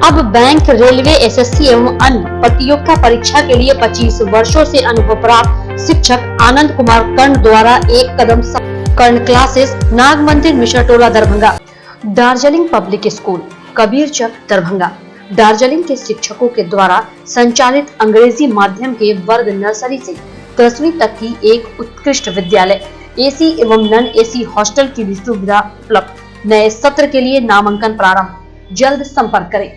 अब bank, railway, SSC एवं अन्य प्रतियोगिता परीक्षा के लिए 25 वर्षों से अनुभव प्राप्त शिक्षक आनंद कुमार कर्ण द्वारा एक कदम कर्ण classes, Nag Mandir, Mishra Tola, Darbhanga. Darjeeling public school, Kabirchak, Darbhanga. Darjeeling के शिक्षकों के द्वारा संचालित अंग्रेजी माध्यम के वर्ग नर्सरी से 10वीं तक की एक उत्कृष्ट विद्यालय, एसी एवं नॉन एसी हॉस्टल की भी सुविधा उपलब्ध। नए सत्र के लिए नामांकन प्रारंभ, जल्द संपर्क करें।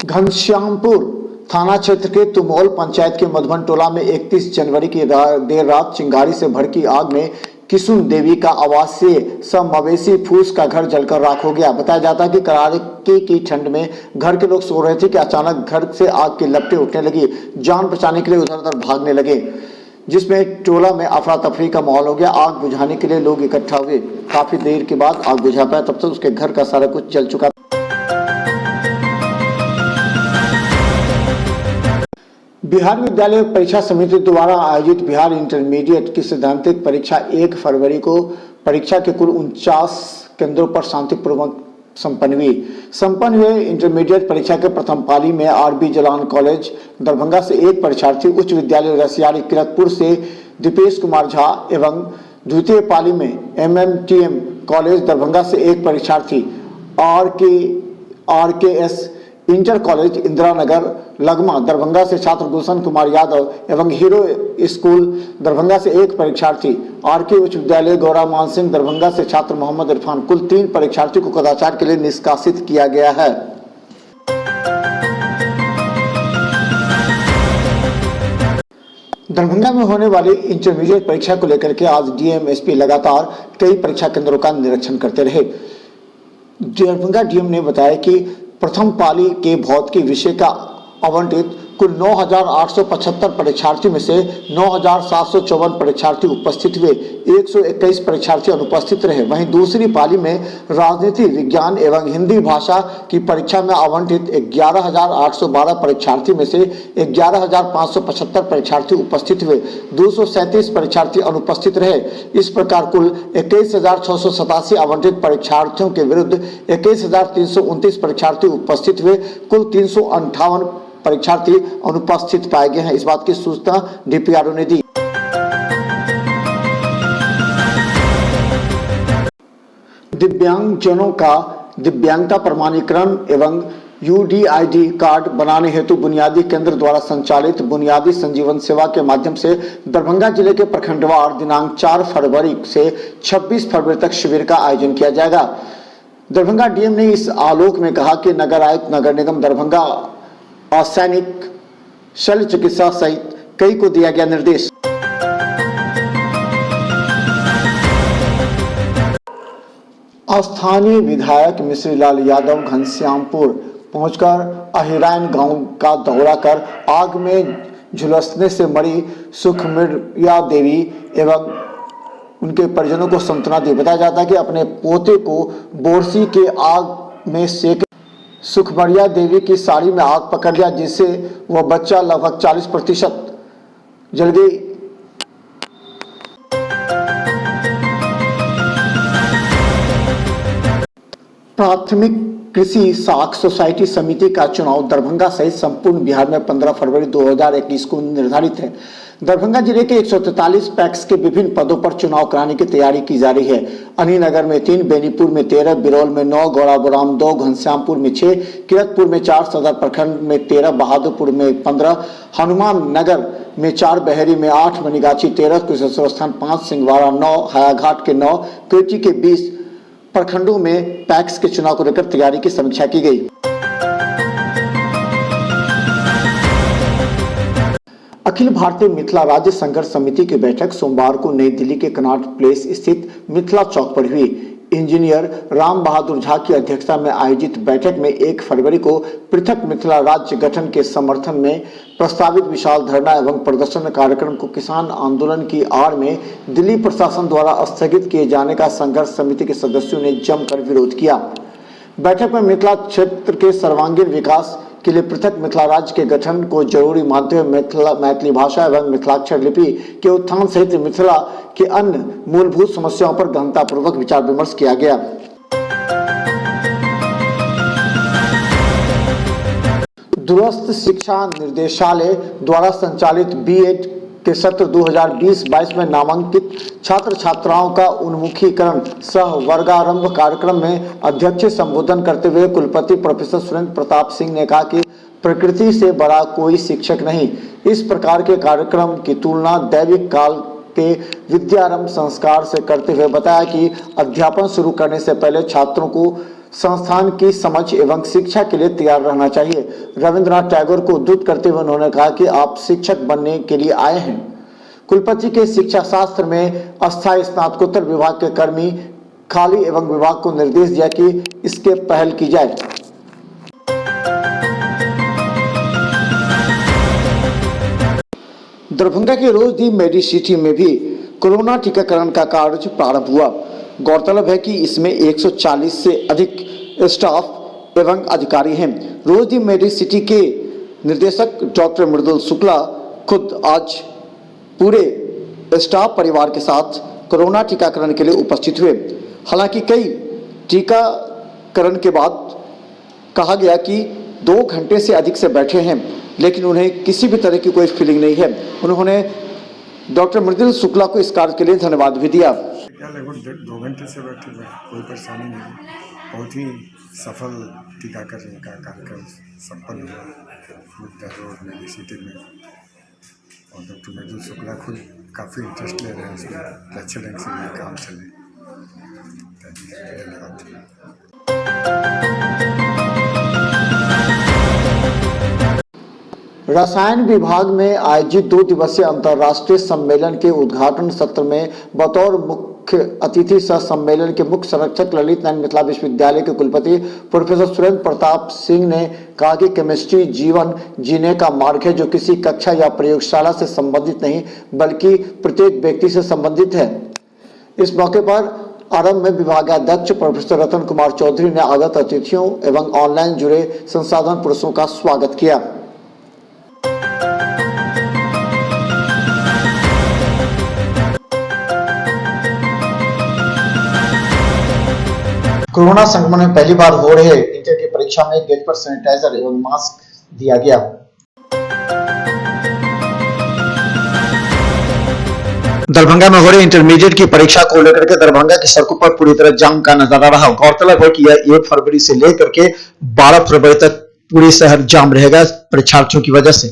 घनश्यामपुर थाना क्षेत्र के तुमौल पंचायत के मधुबन टोला में 31 जनवरी की देर रात चिंगारी से भड़की आग में किशुन देवी का आवासीय मवेशी फूस का घर जलकर राख हो गया। बताया जाता है कि कड़ाके की ठंड में घर के लोग सो रहे थे कि अचानक घर से आग की लपटें उठने लगी। जान बचाने के लिए उधर उधर भागने लगे, जिसमें टोला में अफरा तफरी का माहौल हो गया। आग बुझाने के लिए लोग इकट्ठा हुए, काफी देर के बाद आग बुझा पाया, तब तक उसके घर का सारा कुछ जल चुका। बिहार विद्यालय परीक्षा समिति द्वारा आयोजित बिहार इंटरमीडिएट की सैद्धांतिक परीक्षा 1 फरवरी को परीक्षा के कुल 49 केंद्रों पर शांतिपूर्वक संपन्न हुए। इंटरमीडिएट परीक्षा के प्रथम पाली में आरबी जलान कॉलेज दरभंगा से एक परीक्षार्थी, उच्च विद्यालय रसियारी किरतपुर से दीपेश कुमार झा एवं द्वितीय पाली में एमएमटीएम कॉलेज दरभंगा से एक परीक्षार्थी, RKS inter college Indira Nagar Lagma Darbhanga से छात्र गुलशन कुमार यादव एवं हीरो स्कूल दरभंगा से एक परीक्षार्थी, आरके उच्च विद्यालय गौरा मान सिंह दरभंगा से छात्र मोहम्मद इरफान, कुल 3 परीक्षार्थियों को कदाचार के लिए निष्कासित किया गया है। दरभंगा में होने वाली इंटरमीडिएट परीक्षा को लेकर के आज डीएम एसपी लगातार कई परीक्षा केंद्रों का निरीक्षण करते रहे। दरभंगा डीएम ने बताया कि प्रथम पाली के भौतिकी विषय का आवंटित कुल 9,875 परीक्षार्थियों में से 9,754 परीक्षार्थी उपस्थित हुए, 121 परीक्षार्थी अनुपस्थित रहे। वहीं दूसरी पाली में राजनीति विज्ञान एवं हिंदी भाषा की परीक्षा में आवंटित 11,812 परीक्षार्थी में से 11,575 परीक्षार्थी उपस्थित हुए, 237 परीक्षार्थी अनुपस्थित रहे। इस प्रकार कुल 21,687 आवंटित परीक्षार्थियों के विरुद्ध 21,329 परीक्षार्थी उपस्थित हुए, कुल 358 परीक्षार्थी अनुपस्थित पाए गए हैं। इस बात की सूचना डीपीआरओ ने दी। दिव्यांगजनों का दिव्यांगता प्रमाणीकरण एवं यूडीआईडी कार्ड बनाने हेतु बुनियादी केंद्र द्वारा संचालित बुनियादी संजीवन सेवा के माध्यम से दरभंगा जिले के प्रखंडवार दिनांक 4 फरवरी से 26 फरवरी तक शिविर का आयोजन किया जाएगा। दरभंगा डीएम ने इस आलोक में कहा कि नगर आयुक्त नगर निगम दरभंगा सैनिक शल्य चिकित्सा सहित कई को दिया गया निर्देश। स्थानीय विधायक मिश्रीलाल यादव घनश्यामपुर पहुंचकर अहिरान गांव का दौरा कर आग में झुलसने से मरी सुखमरिया देवी एवं उनके परिजनों को सांत्वना दी। बताया जाता है कि अपने पोते को बोरसी के आग में सेक सुखमरिया देवी की साड़ी में आग पकड़ लिया, जिससे वह बच्चा लगभग 40% जल गई। प्राथमिक कृषि साख सोसाइटी समिति का चुनाव दरभंगा सहित संपूर्ण बिहार में 15 फरवरी 2021 को निर्धारित है। दरभंगा जिले के 143 पैक्स के विभिन्न पदों पर चुनाव कराने की तैयारी की जा रही है। अलीनगर में 3, बेनीपुर में 13, बिरौल में 9, गौड़ाबोराम 2, घनश्यामपुर में 6, किरतपुर में 4, सदर प्रखंड में 13, बहादुरपुर में 15, हनुमान नगर में 4, बहेरी में 8, मनीगाछी 13, कुशेश्वर स्थान 5, सिंहवाड़ा 9, हायाघाट के 9, कोची के 20 प्रखंडों में पैक्स के चुनाव को लेकर तैयारी की समीक्षा की गई। अखिल भारतीय मिथिला राज्य संघर्ष समिति की बैठक सोमवार को नई दिल्ली के कनॉट प्लेस स्थित मिथिला चौक पर हुई। इंजीनियर राम बहादुर झा की अध्यक्षता में आयोजित बैठक में 1 फरवरी को पृथक मिथिला राज्य गठन के समर्थन में प्रस्तावित विशाल धरना एवं प्रदर्शन कार्यक्रम को किसान आंदोलन की आड़ में दिल्ली प्रशासन द्वारा स्थगित किए जाने का संघर्ष समिति के सदस्यों ने जमकर विरोध किया। बैठक में मिथिला क्षेत्र के सर्वांगीण विकास के लिए पृथक मिथिला राज्य के गठन को जरूरी मानते हुए मैथिली भाषा एवं मिथिलाक्षर लिपि के उत्थान सहित मिथिला के अन्य मूलभूत समस्याओं पर गहनतापूर्वक विचार विमर्श किया गया। दूरस्थ शिक्षा निर्देशालय द्वारा संचालित बीएड के सत्र 2020-22 में नामांकित छात्र छात्राओं का उन्मुखीकरण सह वर्गारंभ कार्यक्रम में अध्यक्ष संबोधन करते हुए कुलपति प्रोफेसर सुरेंद्र प्रताप सिंह ने कहा कि प्रकृति से बड़ा कोई शिक्षक नहीं। इस प्रकार के कार्यक्रम की तुलना दैविक काल के विद्यारंभ संस्कार से करते हुए बताया कि अध्यापन शुरू करने से पहले छात्रों को संस्थान की समझ एवं शिक्षा के लिए तैयार रहना चाहिए। रविंद्रनाथ टैगोर को उद्धृत करते हुए उन्होंने कहा कि आप शिक्षक बनने के लिए आए हैं। कुलपति के शिक्षा शास्त्र में अस्थायी स्नातकोत्तर विभाग के कर्मी खाली एवं विभाग को निर्देश दिया कि इसके पहल की जाए। दरभंगा के रोज दी मेडिसिटी में भी कोरोना टीकाकरण का कार्य प्रारंभ हुआ। गौरतलब है कि इसमें 140 से अधिक स्टाफ एवं अधिकारी हैं। रोज दी मेडिसिटी के निदेशक डॉक्टर मृदुल शुक्ला खुद आज पूरे स्टाफ परिवार के साथ कोरोना टीकाकरण के लिए उपस्थित हुए। हालांकि कई टीकाकरण के बाद कहा गया कि 2 घंटे से अधिक से बैठे हैं, लेकिन उन्हें किसी भी तरह की कोई फीलिंग नहीं है। उन्होंने डॉक्टर मृदुल शुक्ला को इस कार्य के लिए धन्यवाद भी दिया। लगभग 2 घंटे से बैठे हुए, कोई परेशानी नहीं। बहुत ही सफल टीकाकरण का कार्यक्रम संपन्न हुआ मेडिसिटी में, और डॉक्टर मृदुल शुक्ला खुद काफ़ी इंटरेस्ट ले रहे हैं उसमें, अच्छे ढंग से ये काम चले। धन्यवाद। रसायन विभाग में आयोजित 2 दिवसीय अंतर्राष्ट्रीय सम्मेलन के उद्घाटन सत्र में बतौर मुख्य अतिथि सह सम्मेलन के मुख्य संरक्षक ललित नारायण मिथिला विश्वविद्यालय के कुलपति प्रोफेसर सुरेंद्र प्रताप सिंह ने कहा कि केमिस्ट्री जीवन जीने का मार्ग है जो किसी कक्षा या प्रयोगशाला से संबंधित नहीं बल्कि प्रत्येक व्यक्ति से संबंधित है। इस मौके पर आरंभ में विभागाध्यक्ष प्रोफेसर रतन कुमार चौधरी ने आगत अतिथियों एवं ऑनलाइन जुड़े संसाधन पुरुषों का स्वागत किया। कोरोना संक्रमण में पहली बार हो रहे इंटर की परीक्षा में गेट पर सैनिटाइजर एवं मास्क दिया गया। दरभंगा में हो रहे इंटरमीडिएट की परीक्षा को लेकर के दरभंगा की सड़कों पर पूरी तरह जाम का नजारा रहा। गौरतलब है कि यह 1 फरवरी से लेकर के 12 फरवरी तक पूरी शहर जाम रहेगा परीक्षार्थियों की वजह से।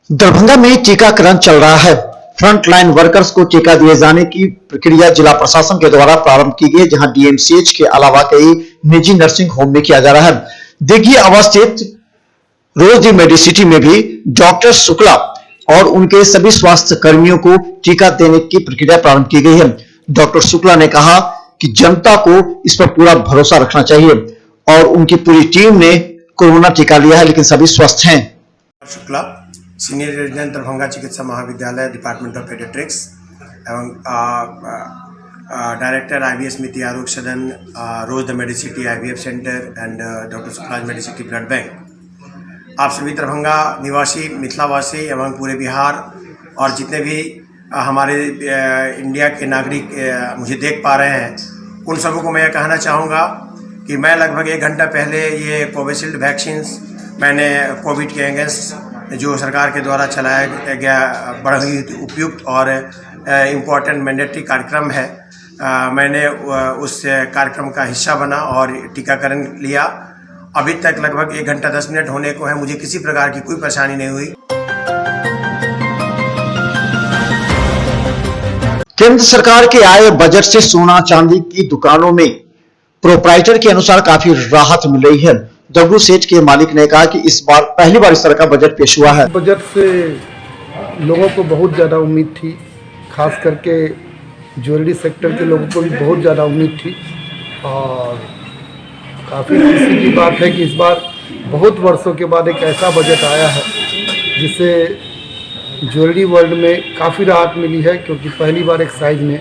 दरभंगा में टीकाकरण चल रहा है। फ्रंट लाइन वर्कर्स को टीका दिए जाने की प्रक्रिया जिला प्रशासन के द्वारा प्रारंभ की गई, जहां डीएमसीएच के अलावा कई निजी नर्सिंग होम में किया जा रहा है। दिघी अवस्थित रोज दी मेडिसिटी में भी डॉक्टर शुक्ला और उनके सभी स्वास्थ्य कर्मियों को टीका देने की प्रक्रिया प्रारंभ की गई है। डॉक्टर शुक्ला ने कहा कि जनता को इस पर पूरा भरोसा रखना चाहिए और उनकी पूरी टीम ने कोरोना टीका लिया है, लेकिन सभी स्वस्थ हैं। शुक्ला, सीनियर रेजिडेंट दरभंगा चिकित्सा महाविद्यालय, डिपार्टमेंट ऑफ पेडियाट्रिक्स एवं director IVS Miti Arogya Sadan, rose the Medicity IVF centre and doctor Shukla Medicity blood bank. आप सभी दरभंगा निवासी, मिथिलावासी एवं पूरे बिहार और जितने भी हमारे इंडिया के नागरिक मुझे देख पा रहे हैं, उन सबों को मैं ये कहना चाहूँगा कि मैं लगभग 1 घंटा पहले ये कोविशील्ड वैक्सीन्स मैंने कोविड के अगेंस्ट जो सरकार के द्वारा चलाया गया बड़ा ही उपयुक्त और इम्पोर्टेंट मैंडेटरी कार्यक्रम है, मैंने उस कार्यक्रम का हिस्सा बना और टीकाकरण लिया। अभी तक लगभग 1 घंटा 10 मिनट होने को है, मुझे किसी प्रकार की कोई परेशानी नहीं हुई। केंद्र सरकार के आए बजट से सोना चांदी की दुकानों में प्रोप्राइटर के अनुसार काफी राहत मिल रही है। डब्ल्यू सेठ के मालिक ने कहा कि इस बार पहली बार इस तरह का बजट पेश हुआ है। बजट से लोगों को बहुत ज़्यादा उम्मीद थी, खास करके ज्वेलरी सेक्टर के लोगों को भी बहुत ज़्यादा उम्मीद थी और काफ़ी खुशी की बात है कि इस बार बहुत वर्षों के बाद एक ऐसा बजट आया है जिससे ज्वेलरी वर्ल्ड में काफ़ी राहत मिली है, क्योंकि पहली बार एक साइज में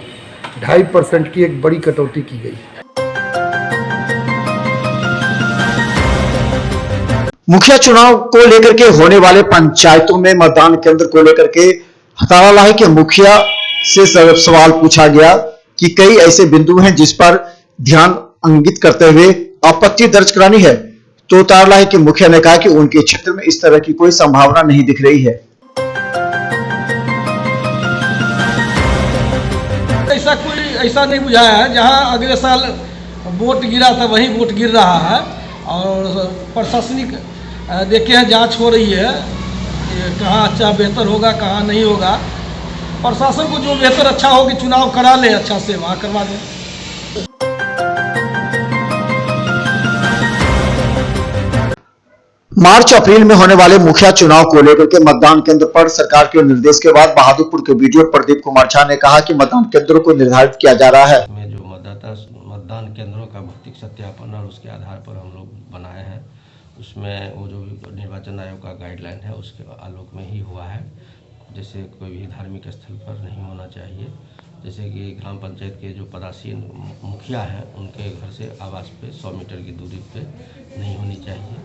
2.5% की एक बड़ी कटौती की गई। मुखिया चुनाव को लेकर के होने वाले पंचायतों में मतदान केंद्र को लेकर के हतारालाही के मुखिया से सवाल पूछा गया कि कई ऐसे बिंदु हैं जिस पर ध्यान इंगित करते हुए आपत्ति दर्ज करानी है, तो तारलाही के मुखिया ने कहा कि उनके क्षेत्र में इस तरह की कोई संभावना नहीं दिख रही है। ऐसा नहीं बुझाया है, जहां अगले साल वोट गिरा था वही वोट गिर रहा है और प्रशासनिक देखिए जांच हो रही है कि कहाँ अच्छा बेहतर होगा कहाँ नहीं होगा। प्रशासन को जो बेहतर अच्छा हो कि चुनाव करा ले, अच्छा से वहाँ करवा दें। मार्च अप्रैल में होने वाले मुखिया चुनाव को लेकर के मतदान केंद्र पर सरकार के निर्देश के बाद बहादुरपुर के वीडियो प्रदीप कुमार झा ने कहा कि मतदान केंद्रों को निर्धारित किया जा रहा है। में जो मतदान केंद्रों का भौतिक सत्यापन और उसके आधार पर हम लोग बनाए हैं, उसमें वो जो निर्वाचन आयोग का गाइडलाइन है उसके आलोक में ही हुआ है। जैसे कोई भी धार्मिक स्थल पर नहीं होना चाहिए, जैसे कि ग्राम पंचायत के जो पदासीन मुखिया हैं उनके घर से आवास पे 100 मीटर की दूरी पे नहीं होनी चाहिए,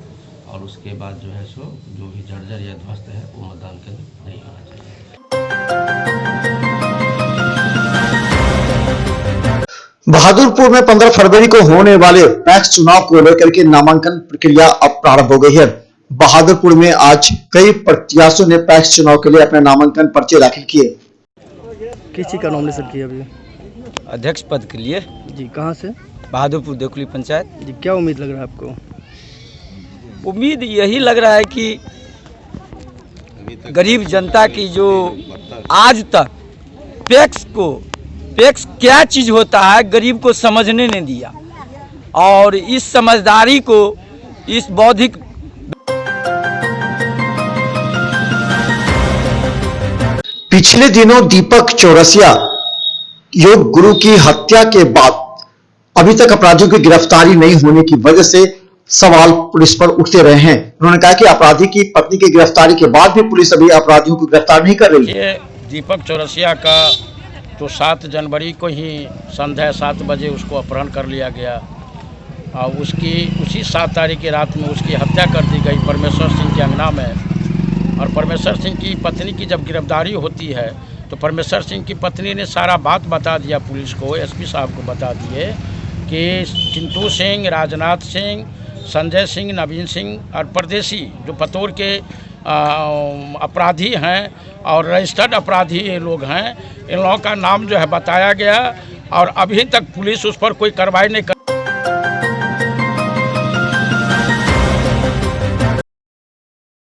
और उसके बाद जो है सो जो भी जर्जर या ध्वस्त है वो मतदान केंद्र नहीं होना चाहिए। बहादुरपुर में 15 फरवरी को होने वाले पैक्स चुनाव को लेकर के नामांकन प्रक्रिया अब प्रारंभ हो गई है। बहादुरपुर में आज कई प्रत्याशियों ने पैक्स चुनाव के लिए अपने नामांकन पर्चे दाखिल किए। किस चीज़ का नॉमिनेशन किया अभी? अध्यक्ष पद के लिए। जी, कहाँ से? बहादुरपुर देवकुली पंचायत। जी, क्या उम्मीद लग रहा है आपको? उम्मीद यही लग रहा है कि गरीब जनता की जो आज तक पैक्स क्या चीज़ होता है गरीब को समझने नहीं दिया, और इस समझदारी को इस बौद्धिक पिछले दिनों दीपक चौरसिया योग गुरु की हत्या के बाद अभी तक अपराधियों की गिरफ्तारी नहीं होने की वजह से सवाल पुलिस पर उठते रहे हैं। उन्होंने कहा कि अपराधी की पत्नी की गिरफ्तारी के बाद भी पुलिस अभी अपराधियों को गिरफ्तार नहीं कर रही है। ये दीपक चौरसिया का तो 7 जनवरी को ही संध्या 7 बजे उसको अपहरण कर लिया गया और उसी 7 तारीख की रात में उसकी हत्या कर दी गई परमेश्वर सिंह के अंगना में। और परमेश्वर सिंह की पत्नी की जब गिरफ्तारी होती है तो परमेश्वर सिंह की पत्नी ने सारा बात बता दिया पुलिस को, एसपी साहब को बता दिए कि चिंटू सिंह, राजनाथ सिंह, संजय सिंह, नवीन सिंह और परदेसी जो पतौर के अपराधी हैं और रजिस्टर्ड अपराधी ये लोग हैं, इन लोगों का नाम जो है बताया गया और अभी तक पुलिस उस पर कोई कार्रवाई नहीं कर